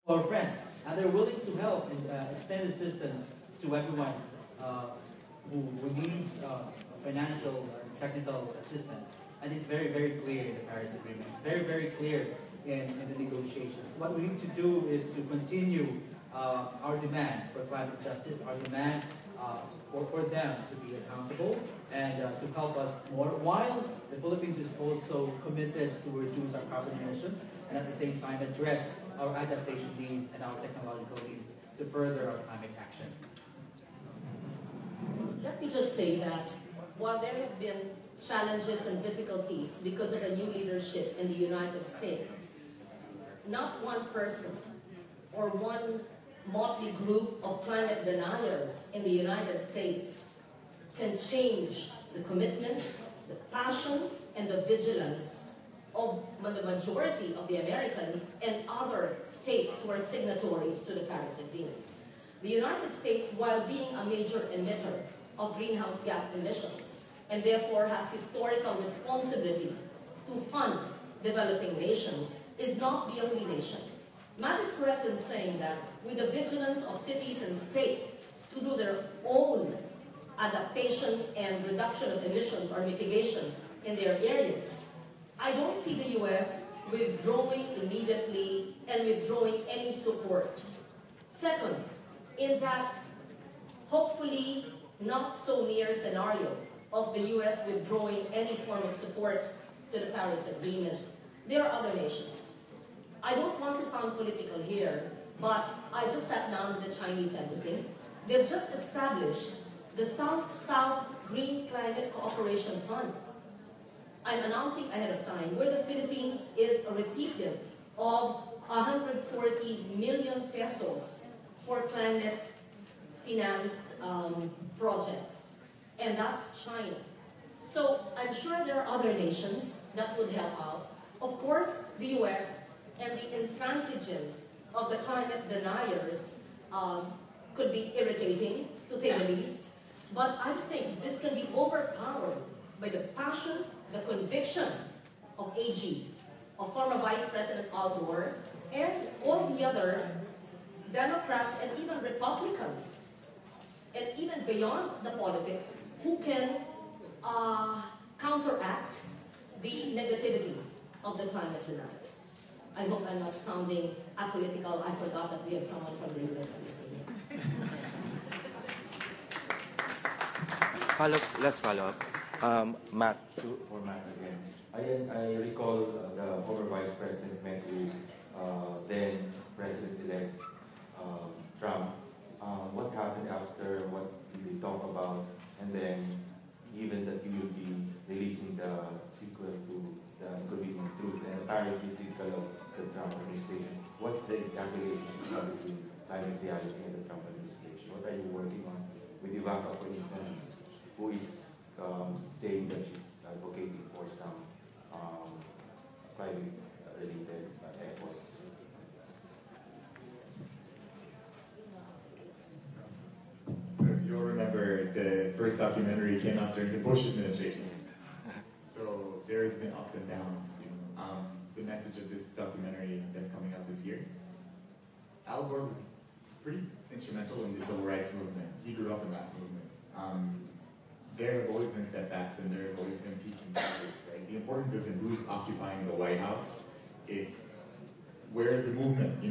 our friends, and they're willing to help and extend assistance to everyone who needs financial or technical assistance. And it's very, very clear in the Paris Agreement. It's very, very clear in the negotiations. What we need to do is to continue our demand for climate justice, our demand for them to be accountable and to help us more, while the Philippines is also committed to reduce our carbon emissions and at the same time address our adaptation needs and our technological needs to further our climate action. Let me just say that while there have been challenges and difficulties because of the new leadership in the United States, not one person or one motley group of climate deniers in the United States can change the commitment, the passion, and the vigilance of the majority of the Americans and other states who are signatories to the Paris Agreement. The United States, while being a major emitter of greenhouse gas emissions, and therefore has historical responsibility to fund developing nations, is not the only nation. Matt is correct in saying that with the vigilance of cities and states to do their own adaptation and reduction of emissions or mitigation in their areas, I don't see the US withdrawing immediately and withdrawing any support. Second, in that hopefully not so near scenario of the US withdrawing any form of support to the Paris Agreement, there are other nations. I don't want to sound political here, but I just sat down with the Chinese embassy. They've just established the South-South Green Climate Cooperation Fund. I'm announcing ahead of time where the Philippines is a recipient of 140 million pesos for climate finance projects, and that's China. So I'm sure there are other nations that would help out. Of course, the US and the intransigence of the climate deniers could be irritating, to say the least, but I think this can be overpowered by the passion, the conviction of AG, of former Vice President Al Gore, and all the other Democrats and even Republicans, and even beyond the politics, who can counteract the negativity of the climate deniers. I hope I'm not sounding apolitical. I forgot that we have someone from the US embassy here. Let's follow up. Matt, for Matt again. I recall the former Vice President met with then President-elect Trump. What happened after? What did they talk about? And then, given that you will be releasing the sequel to the Inconvenient Truth and entirely critical of the Trump administration, what's the exact relationship between climate reality and the Trump administration? What are you working on with Ivanka, for instance, who is saying that she's advocating for some climate-related efforts? So you'll remember the first documentary came out during the Bush administration. So there's been ups and downs. The message of this documentary that's coming out this year, Al Gore was pretty instrumental in the civil rights movement. He grew up in that movement. There have always been setbacks and there have always been peaks and valleys, right? The importance isn't who's occupying the White House. It's where is the movement,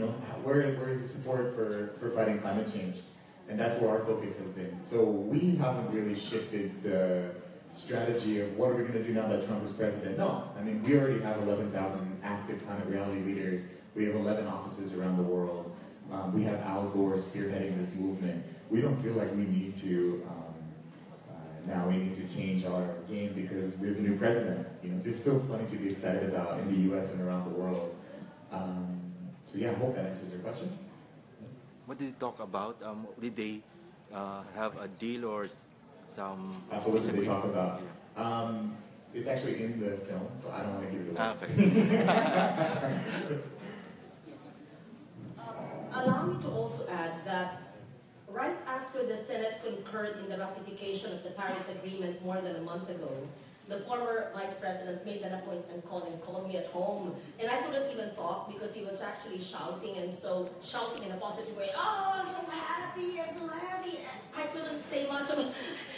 Where is the support for fighting climate change? And that's where our focus has been. So we haven't really shifted the strategy of what are we going to do now that Trump is president. No, I mean, we already have 11,000 active climate reality leaders. We have 11 offices around the world. We have Al Gore spearheading this movement. We don't feel like we need to now we need to change our game because there's a new president. There's still plenty to be excited about in the US and around the world. So yeah, I hope that answers your question. What did they talk about? Did they have a deal or some... So what did they talk about? It's actually in the film, so I don't want to give it away. Okay. Allow me to also add that right after the Senate concurred in the ratification of the Paris Agreement more than a month ago, the former vice president made an appointment call and called me at home. And I couldn't even talk because he was actually shouting, and so shouting in a positive way, oh, I'm so happy, I'm so happy. I couldn't say much of it.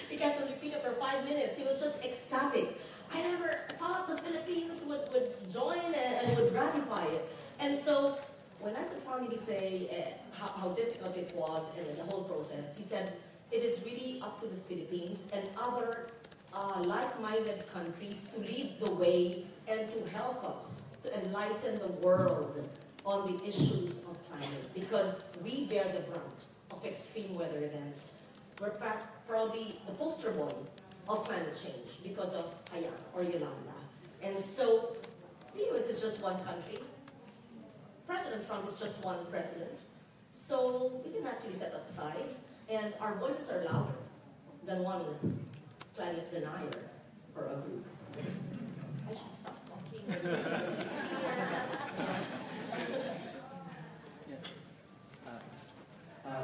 He kept on repeating it for 5 minutes. He was just ecstatic. I never thought the Philippines would join and would ratify it. And so when I could finally say how difficult it was and the whole process, he said, it is really up to the Philippines and other like-minded countries to lead the way and to help us to enlighten the world on the issues of climate, because we bear the brunt of extreme weather events. We're probably the poster boy of climate change because of Haiyan or Yolanda. And so the US is just one country. President Trump is just one president. So we can actually set that aside, and our voices are louder than one climate denier for a group. I should stop talking.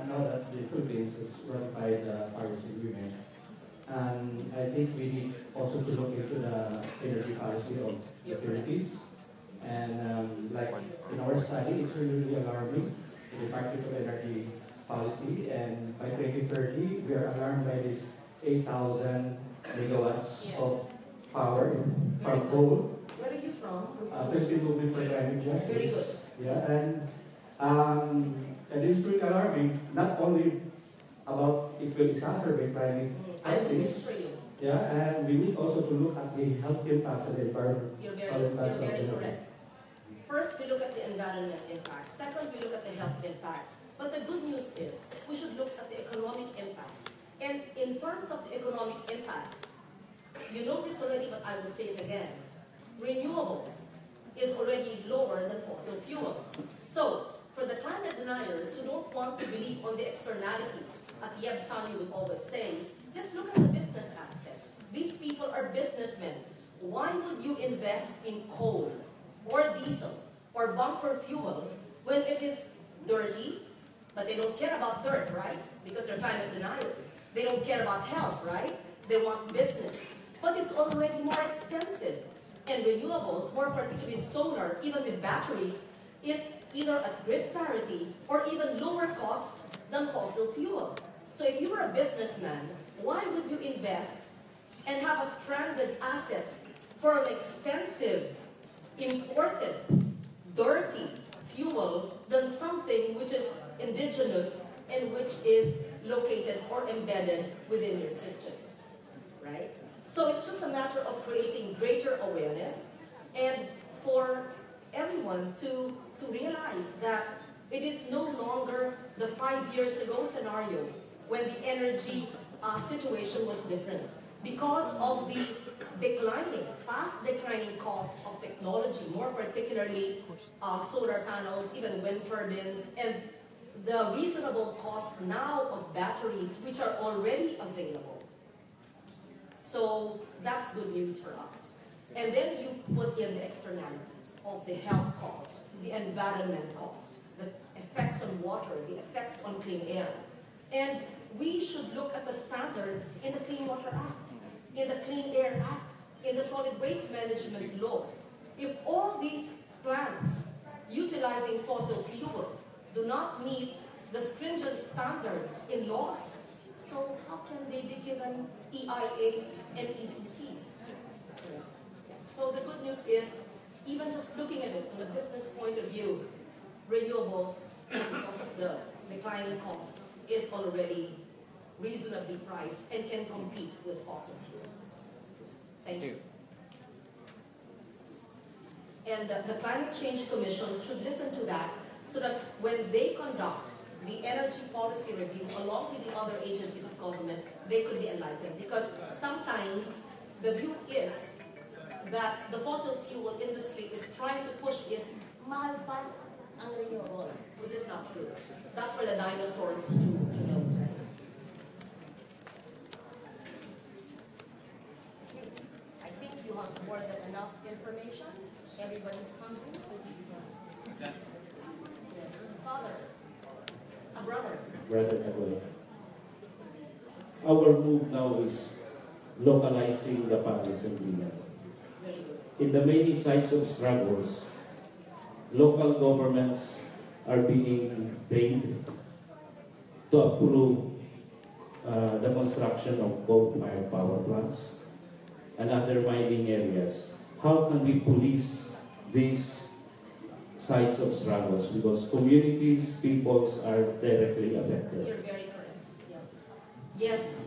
Now that the Philippines has ratified the Paris Agreement, and I think we need also to look into the energy policy of the Philippines. And like in our study, it's really alarming, the Department of Energy policy, and by 2030, we are alarmed by this 8,000 megawatts of power from coal. Where are you from? Philippine Movement for Climate Justice. Very good. Yeah, and it's really alarming, not only about it will exacerbate climate I will crisis. use for you. Yeah, and we need also to look at the health impacts of the environment. You're very correct. First, we look at the environment impact. Second, we look at the health impact. But the good news is, we should look at the economic impact. And in terms of the economic impact, you know this already, but I will say it again. Renewables is already lower than fossil fuel. So, for the climate deniers who don't want to believe on the externalities, as Yeb Sanyu would always say, let's look at the business aspect. These people are businessmen. Why would you invest in coal or diesel or bunker fuel when it is dirty, but they don't care about dirt, right? Because they're climate deniers. They don't care about health, right? They want business. But it's already more expensive. And renewables, more particularly solar, even with batteries, is either at grid parity or even lower cost than fossil fuel. So if you were a businessman, why would you invest and have a stranded asset for an expensive, imported, dirty fuel than something which is indigenous and which is located or embedded within your system, right? So it's just a matter of creating greater awareness and for everyone to realize that it is no longer the 5 years ago scenario when the energy situation was different. Because of the fast declining cost of technology, more particularly solar panels, even wind turbines, and the reasonable cost now of batteries, which are already available. So that's good news for us. And then you put in the externalities of the health cost, the environment cost, the effects on water, the effects on clean air. And we should look at the standards in the Clean Water Act, in the Clean Air Act, in the Solid Waste Management Law. If all these plants utilizing fossil fuel do not meet the stringent standards in laws, so how can they be given EIAs and ECCs? So the good news is, even just looking at it from a business point of view, renewables, because of the declining cost, is already reasonably priced and can compete with fossil fuel. Thank you. And the Climate Change Commission should listen to that so that when they conduct the energy policy review along with the other agencies of government, they could be enlightened. Because sometimes the view is that the fossil fuel industry is trying to push this mahal pa ang renewable, which is not true. That's for the dinosaurs to know. I think you have more than enough information. Everybody's hungry. Yes. Father, a brother. Brother Edwin. Our move now is localizing the Paris Agreement. Very good. In the many sites of struggles, local governments are being paid to approve the construction of coal-fired power plants and other mining areas. How can we police these sites of struggles? Because communities, peoples are directly affected. You're very correct. Yeah. Yes,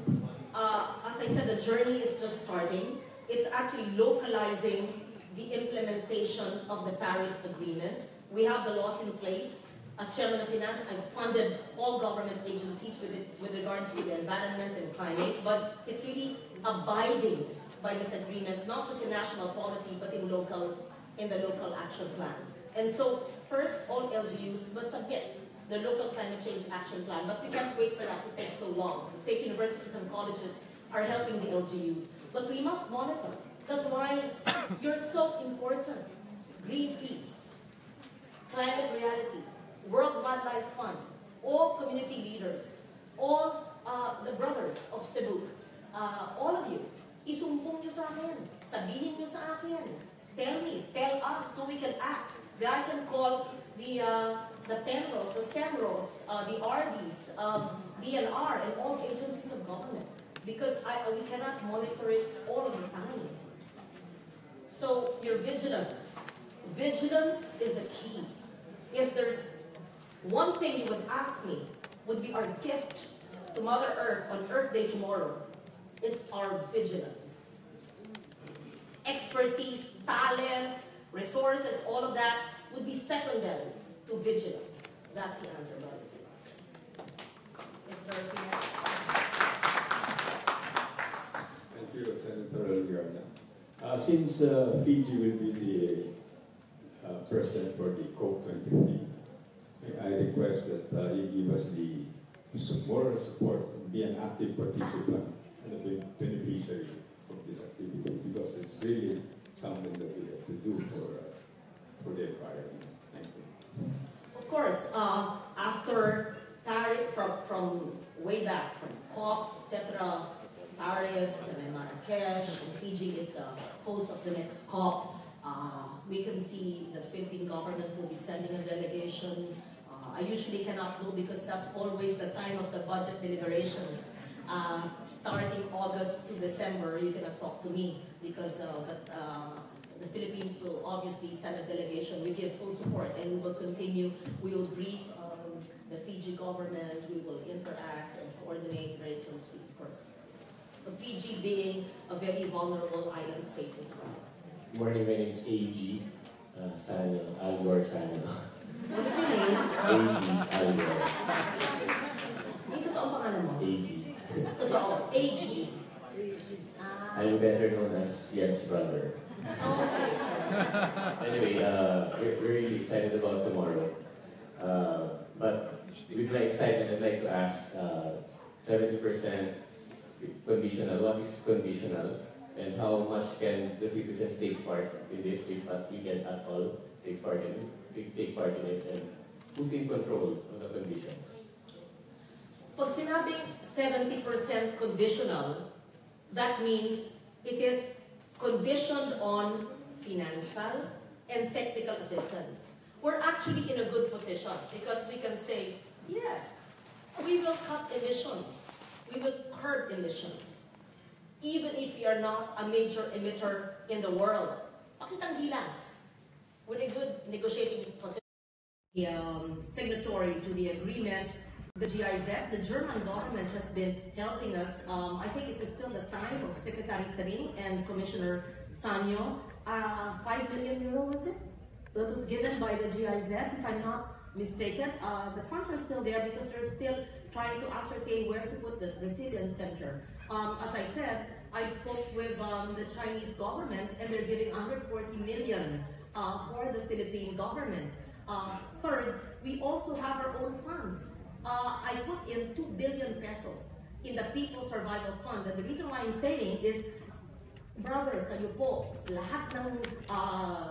as I said, the journey is just starting. It's actually localizing the implementation of the Paris Agreement. We have the laws in place. As Chairman of Finance, I've funded all government agencies with regards to the environment and climate, but it's really abiding by this agreement, not just in national policy, but in the local action plan. And so, first, all LGUs must submit the local climate change action plan, but we can't wait for that to take so long. The state universities and colleges are helping the LGUs, but we must monitor. That's why you're so important. Greenpeace, Climate Reality, World Wildlife Fund, all community leaders, all the brothers of Cebu, all of you, isumpong nyo sa akin, sabihin nyo sa akin, tell me, tell us so we can act. I can call the PENROS, the SEMROS, the RDs, DNR, and all agencies of government, because we cannot monitor it all of the time. So your vigilance. Vigilance is the key. If there's one thing you would ask me, would be our gift to Mother Earth on Earth Day tomorrow, it's our vigilance. Expertise, talent, resources, all of that would be secondary to vigilance. That's the answer, brother. Is there anything else? Thank you, Senator Algarna. Since Fiji will be the president for the COP23, I request that you give us the moral support, be an active participant and a beneficiary of this activity, because it's really something that we have to do for the environment. Thank you. Of course, after Paris, from way back, from COP, etc., Paris and Marrakesh, and Fiji is the host of the next COP. We can see the Philippine government will be sending a delegation. I usually cannot go because that's always the time of the budget deliberations. Starting August to December, you cannot talk to me because the Philippines will obviously send a delegation. We give full support and we will continue. We will brief the Fiji government. We will interact and coordinate very closely, of course. But Fiji being a very vulnerable island state as well. Good morning, my name is AG Sano, Algor Sano. What is your name? AG Algor. Yung totoong pangalan mo? AG. Totoo. AG. I'm better known as Yev's brother. Okay. Anyway, we're really excited about tomorrow. But with my excitement, I'd like to ask 70% conditional. What is conditional? And how much can the citizens take part in this if we can at all take part in it? And who's in control of the conditions? Pag sinabing 70% conditional, that means it is conditioned on financial and technical assistance. We're actually in a good position because we can say, yes, we will cut emissions. We will curb emissions. Even if we are not a major emitter in the world. Bakit ang gilas? We're in a good negotiating position. The signatory to the agreement, the GIZ, the German government has been helping us. I think it was still the time of Secretary Saring and Commissioner Sanyo. 5 million euro, was it? That was given by the GIZ, if I'm not mistaken. The funds are still there because they're still trying to ascertain where to put the resilience center. As I said, I spoke with the Chinese government and they're giving 140 million for the Philippine government. Third, we also have our own funds. I put in 2 billion pesos in the People's Survival Fund. And the reason why I'm saying is, brother, kayo po, lahat ng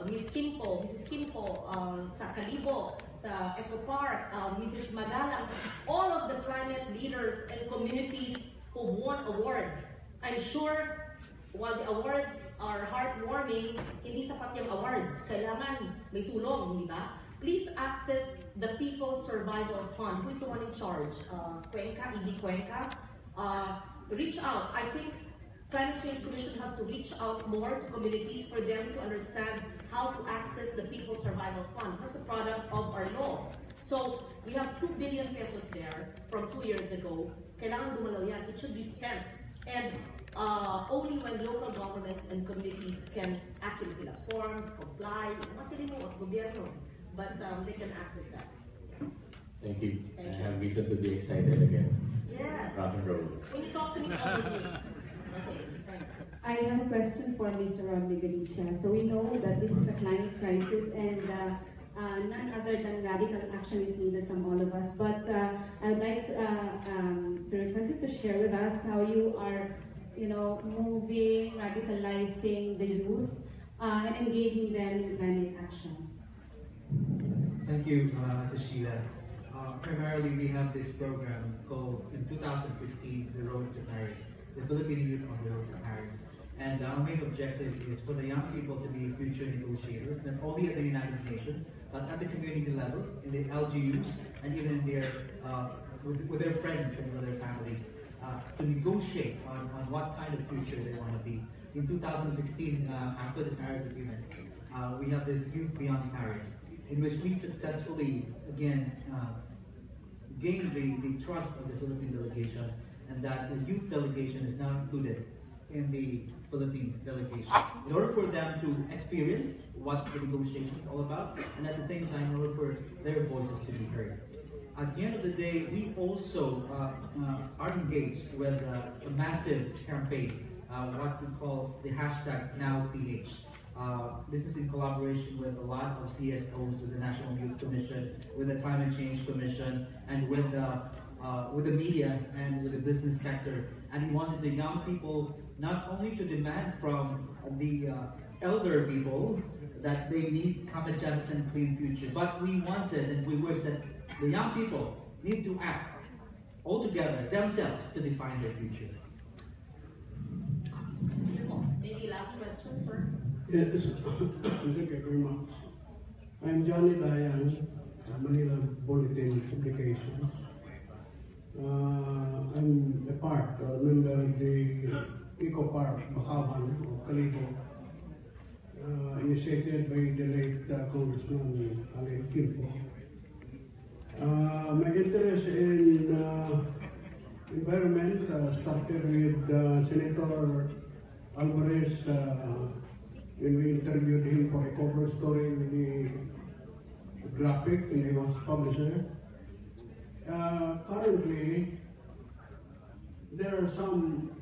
Mrs. Kimpo, sa Kalibo, sa Eco Park, Mrs. Madalang, all of the climate leaders and communities who won awards. I'm sure while the awards are heartwarming, hindi sapat yung awards. Kailangan may tulong, di ba? Please access the People's Survival Fund. Who is the one in charge? Cuenca, ED Cuenca. Reach out. I think Climate Change Commission has to reach out more to communities for them to understand how to access the People's Survival Fund. That's a product of our law. So we have 2 billion pesos there from 2 years ago. Kailangan dumalaw yan. It should be spent. And only when local governments and communities can actually fill up forms, comply, masili mo at gobyerno, but they can access that. Thank you. Thank I you. have reason to be excited again. Yes. Rock and roll. When you talk to me on the news. Okay, thanks. I have a question for Mr. Rodney Galicia. So we know that this is a climate crisis and none other than radical action is needed from all of us. But I'd like to request you to share with us how you are, moving, radicalizing the youth and engaging them in climate action. Thank you, Sheila. Primarily, we have this program called, in 2015, The Road to Paris, the Filipino Youth on the Road to Paris. And our main objective is for the young people to be future negotiators, not only at the United Nations, but at the community level, in the LGUs, and even in their, with their friends and with their families, to negotiate on what kind of future they want to be. In 2016, after the Paris Agreement, we have this Youth Beyond Paris, in which we successfully, again, gained the trust of the Philippine delegation, and that the youth delegation is now included in the Philippine delegation. In order for them to experience what's the negotiation is all about, and at the same time, in order for their voices to be heard. At the end of the day, we also are engaged with a massive campaign, what we call the hashtag #NowPH. This is in collaboration with a lot of CSOs, with the National Youth Commission, with the Climate Change Commission, and with the media and with the business sector. And we wanted the young people not only to demand from the elder people that they need climate justice and clean future, but we wanted and we wish that the young people need to act all together themselves to define their future. Maybe last question, sir. Yes, thank you very much. I'm Johnny Dayan, Manila Bulletin Publications. I'm a member of the Eco Park Bakaban of Calibo, initiated by the late Congressman Ali Quilpo. My interest in environment started with Senator Alvarez when we interviewed him for a cover story in the graphic when he was publisher. Currently, there are some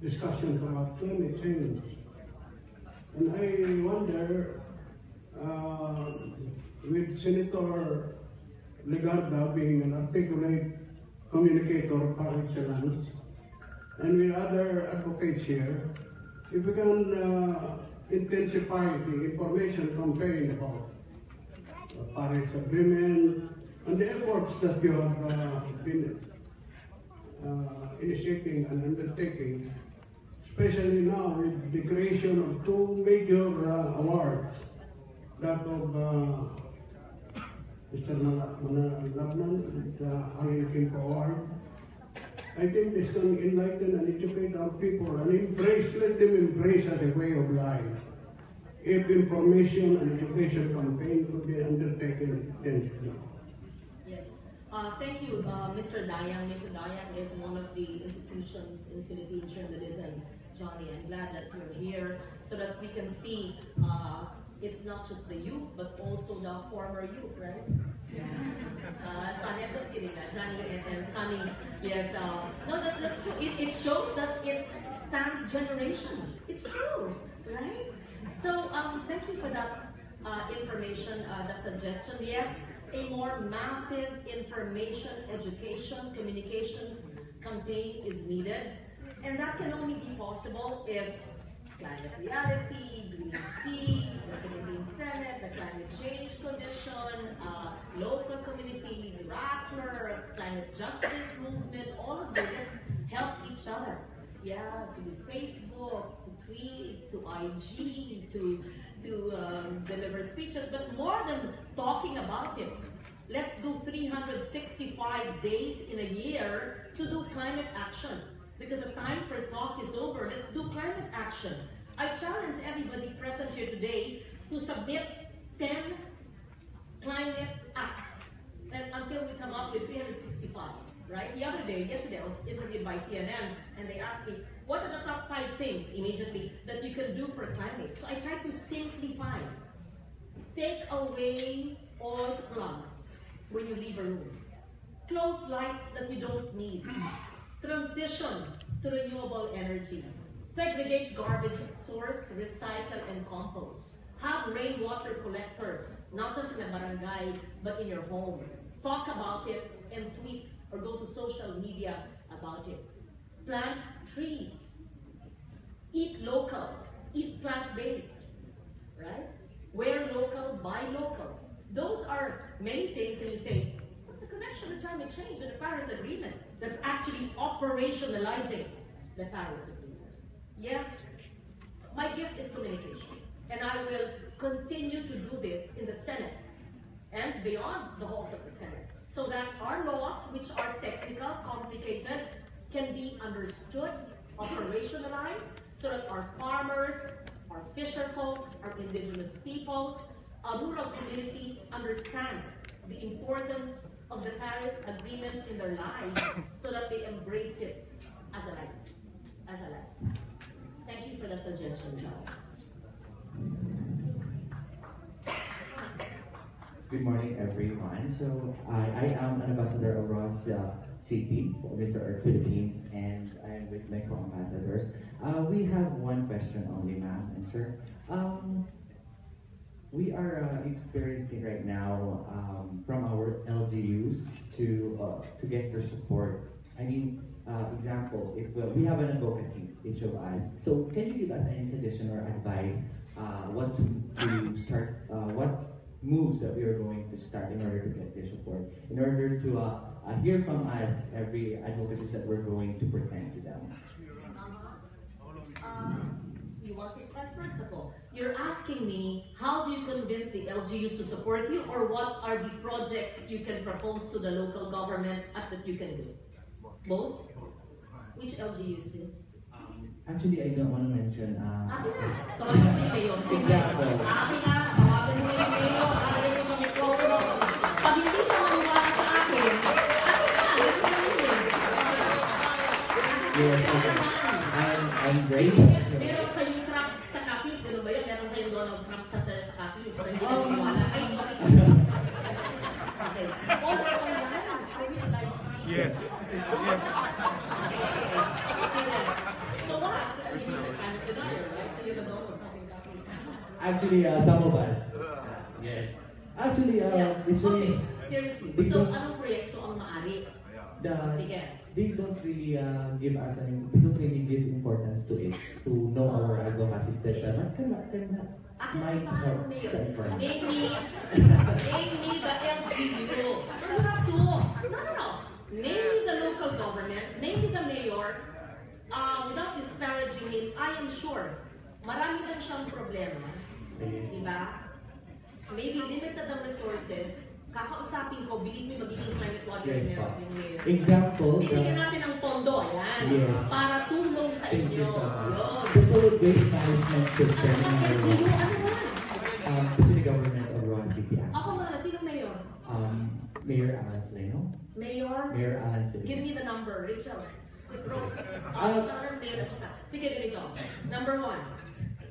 discussions about climate change. And I wonder, with Senator Legarda being an articulate communicator par excellence, and with other advocates here, if we can intensify the information campaign about the Paris Agreement and the efforts that you have been initiating and undertaking, especially now with the creation of 2 major awards, that of Mr. Manalagnan and the Ali Quilpo Award. I think this can enlighten and educate our people and let them embrace as a way of life. If information and education campaign could be undertaken intensively. Yes. Thank you, Mr. Dayan. Mr. Dayan is one of the institutions in Philippine journalism. Johnny, I'm glad that you're here so that we can see it's not just the youth, but also the former youth, right? Sunny, I'm just kidding. Johnny and Sunny, yes. No, that's true. It shows that it spans generations. It's true, right? So, thank you for that information, that suggestion. Yes, a more massive information, education, communications campaign is needed. And that can only be possible if Climate Reality, Greenpeace, the Philippine Senate, the Climate Change Commission, local communities, Rappler, Climate Justice Movement, all of this help each other. Yeah, to Facebook, to tweet, to IG, to deliver speeches, but more than talking about it, let's do 365 days in a year to do climate action. Because the time for talk is over. Let's do climate action. I challenge everybody present here today to submit 10 climate acts and until we come up with 365, right? Yesterday I was interviewed by CNN and they asked me, what are the top 5 things immediately that you can do for climate? So I tried to simplify. Take away all plugs when you leave a room. Close lights that you don't need. Transition to renewable energy. Segregate garbage at source, recycle, and compost. Have rainwater collectors, not just in a barangay, but in your home. Talk about it and tweet or go to social media about it. Plant trees. Eat local. Eat plant-based. Right? Wear local, buy local. Those are many things, and you say, what's the connection to climate change and the Paris Agreement? That's actually operationalizing the Paris Agreement. Yes, my gift is communication, and I will continue to do this in the Senate and beyond the halls of the Senate, so that our laws, which are technical, complicated, can be understood, operationalized, so that our farmers, our fisher folks, our indigenous peoples, our rural communities understand the importance of the Paris Agreement in their lives so that they embrace it as a lifestyle. Thank you for that suggestion, John. Good morning, everyone. So I am an ambassador of Ross City for Mr. Earth Philippines, and I am with my co-ambassadors. We have one question only, ma'am and sir. We are experiencing right now from our LGUs to get their support. I mean, example, if we have an advocacy, each of us. So can you give us any suggestion or advice what to start, what moves that we are going to start in order to get their support, in order to hear from us every advocacy that we're going to present to them? You want to start first of all? You're asking me, how do you convince the LGUs to support you, or what are the projects you can propose to the local government that you can do? Both? Which LGU is this? Actually, I don't want to mention. Akin na, tawagan mo yung mayor. Example. Akin na, tawagan mo yung mayor, akin mo sa mikropono. Pag hindi siya maniwala sa akin, Yes, I'm great. Meron kayong Trump sa Capiz, gano'n ba yun? Meron kayong Donald Trump sa Capiz, hindi ka maniwala. Ay, sorry. Okay. All the way down. Are we on live stream? Yes. Yes. So what? I mean, he's a kind of denier, right? So you don't know what's happening in Capiz. Actually, some of us. Yes. Actually, it's really. Okay, seriously. They So, don't- anong proyekto ang maaari? Sige. They don't really give us we don't really give importance to it, to know our advocacy that might help the information. Name me the LGU. You have to. No. Name me the local government. Name me the mayor. Without disparaging him, I am sure marami din siyang problema. Diba? Maybe limited ang resources. Kakausapin ko, believe me, magiging climate warrior Yes, yung mayor. Example, Bibigyan natin ng pondo, ayan. Yes. Para tulong sa Thank you inyo. so much. Yun. The solid waste management system Ang in LGU, our ano ba? the city government of Roa City. Ako mahal, sino mayor? Mayor Alan Sleno. Mayor? Mayor Alan Sleno. Give me the number, Rachel. With Rose. Mayor at saka. Sige, ganito. Number 1.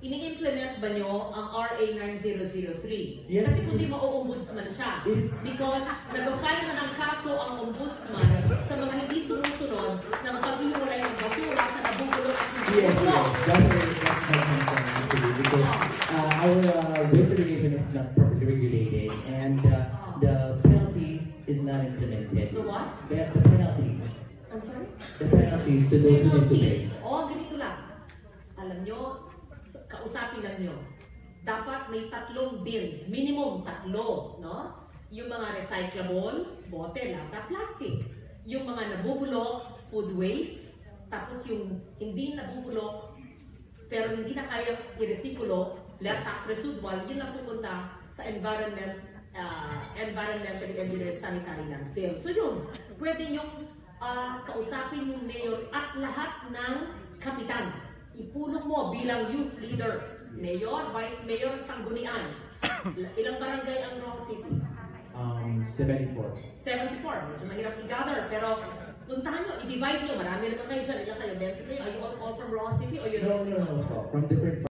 Ini-implement ba nyo ang RA 9003? Yes, Kasi kung di ma-ombudsman siya. Because nag-file na ng kaso ang ombudsman sa mga hindi sumusunod ng paghiwalay ng basura sa nabubulok at Yes, that's my concern actually, because our waste segregation is not properly regulated, and the penalty is not implemented. The what? The penalties. I'm sorry? The penalties to those who need to pay. Ganito lang. Alam nyo, kausapin lang nyo. Dapat may 3 bins, minimum 3, no? Yung mga recyclable, bote, lata, plastic. Yung mga nabubulok, food waste, tapos yung hindi nabubulok, pero hindi na kaya i-resikulo, lata, residual, yun na pupunta sa environmental engineering sanitary landfill. So yun, pwede nyong kausapin yung mayor at lahat ng kapitan. Ipulong mo bilang youth leader, mayor, vice mayor, sanggunian. Ilang barangay ang Rock City? 74. 74. Medyo mahirap i-gather, pero puntahan nyo, i-divide nyo. Marami naman kayo dyan. Ilan kayo? 20 kayo? Are you all from Rock City? Or you No. From different